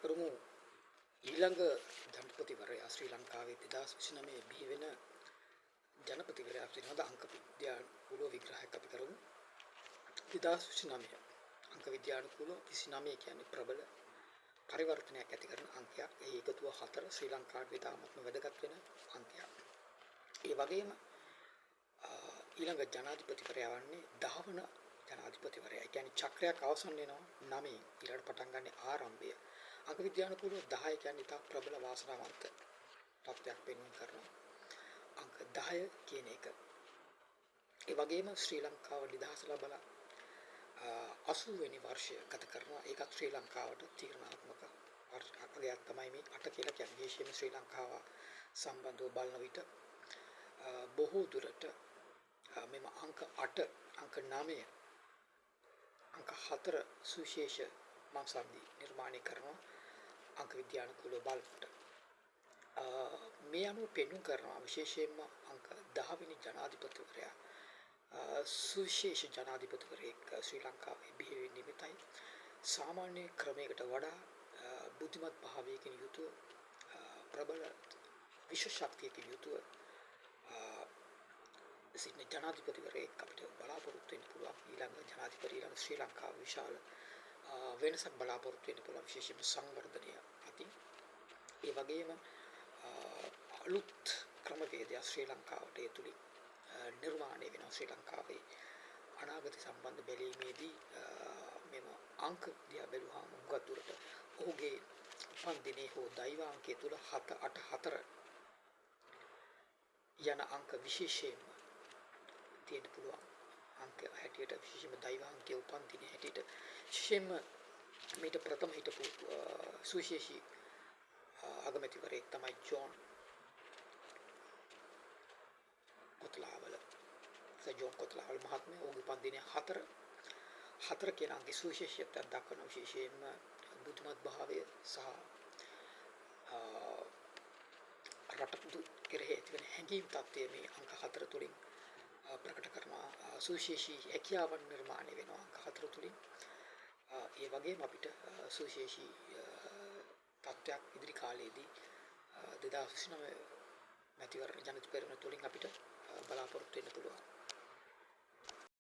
කරමු ඊළඟ ජනපතිවරයා ශ්‍රී ලංකාවේ 2029 බිහි වෙන ජනපතිවරයා පිළිබඳ අංක විද්‍යානුකූල විග්‍රහයක් අපි කරමු. 2029 අංක විද්‍යානුකූල 29 කියන්නේ ප්‍රබල පරිවර්තනයක් ඇති කරන අංකයක්. ඒ එකතුව 4 ශ්‍රී ලංකාවේ ඉතාමත්ම වැදගත් වෙන අංකයක්. ඒ වගේම ඊළඟ ජනාධිපතිවරයා වන්නේ 10 වන ජනාධිපතිවරයා. ඒ කියන්නේ චක්‍රයක් අවසන් වෙනවා 9 ඊළඟට පටන් ගන්න ආරම්භය. අංක විද්‍යානුකූලව 10 කියන්නේ ඉතා ප්‍රබල වාසනාවන්ත තත්ත්වයක් පෙන්වන්න කරනවා. අංක 10 කියන එක. ඒ වගේම ශ්‍රී ලංකාව නිදහස ලබලා 80 වෙනි වර්ෂය ගත කරනවා. ඒකත් ශ්‍රී ලංකාවට තීරණාත්මක අගයක් තමයි මේ 8 කියලා කියන්නේ. විශේෂයෙන්ම ශ්‍රී ලංකාව සම්බන්ධව බලන විට බොහෝ දුරට මෙම අංක 8 අංක 9 අංක 4 සුවිශේෂ මාංශාන්ති නිර්මාණය කරනවා අංක විද්‍යානුකූලව බලනකොට. මේ අනුව පෙන්වු කරනවා විශේෂයෙන්ම අංක 10 වෙනි ජනාධිපතිවරයා සුවිශේෂ ජනාධිපතිවරයෙක් ශ්‍රී ලංකාවේ බිහි වෙන්නේ නිමිතයි. සාමාන්‍ය ක්‍රමයකට වඩා බුද්ධිමත් භාවයකින් යුතුව ප්‍රබල විශ්ව ශක්තියකින් යුතුව සිටින ජනාධිපතිවරයෙක් අපිට බලාපොරොත්තු වෙන්න පුළුවන්. ඊළඟ ජනාධිපතිවරයා ශ්‍රී ලංකාව විශාල වෙනසක් බලාපොරොත්තු වෙන්න පුළුවන් විශේෂයෙන්ම සංවර්ධනය අතින්. ඒ වගේම අලුත් ක්‍රමවේදයක් ශ්‍රී ලංකාවට ඒ තුලින් නිර්මාණය වෙනවා. ශ්‍රී ලංකාවේ අනාගත සම්බන්ධ බැලීමේදී මෙම අංක දිහා බැලුවාම උගත් දුරට ඔහුගේ උපන් දිනේ හෝ දෛවාංකය තුල 784 යන අංක විශේෂයෙන්ම තියෙන්න පුළුවන්. අංක හැටියට විශේෂයෙන්ම දෛවාංකයේ උපන් දිනේ හැටියට විශේෂයෙන්ම මේට ප්‍රථම හිටපු සුවිශේෂී අගමැතිවරයෙක් තමයි ජෝන් කොත්ලාවල මහත්මයා. ඔහුගේ උපන් දිනේ 4 කියන අංකයේ සුවිශේෂීත්වයක් දක්වන විශේෂයෙන්ම බුද්ධිමත් භාවය සහ රටපුදු කෙරෙහි ඇතිවන හැඟීම් තත්ත්වය මේ අංක 4 තුලින් ප්‍රකට කරනවා. සුවිශේෂී හැකියාවන් නිර්මාණය වෙනවා අංක 4 තුලින්. ඒ වගේම අපිට සුවිශේෂී තත්ත්වයක් ඉදිරි කාලයේදී 2029 මැතිවරණ ජනාධිපතිවරණ තුලින් අපිට බලාපොරොත්තු වෙන්න පුළුවන්.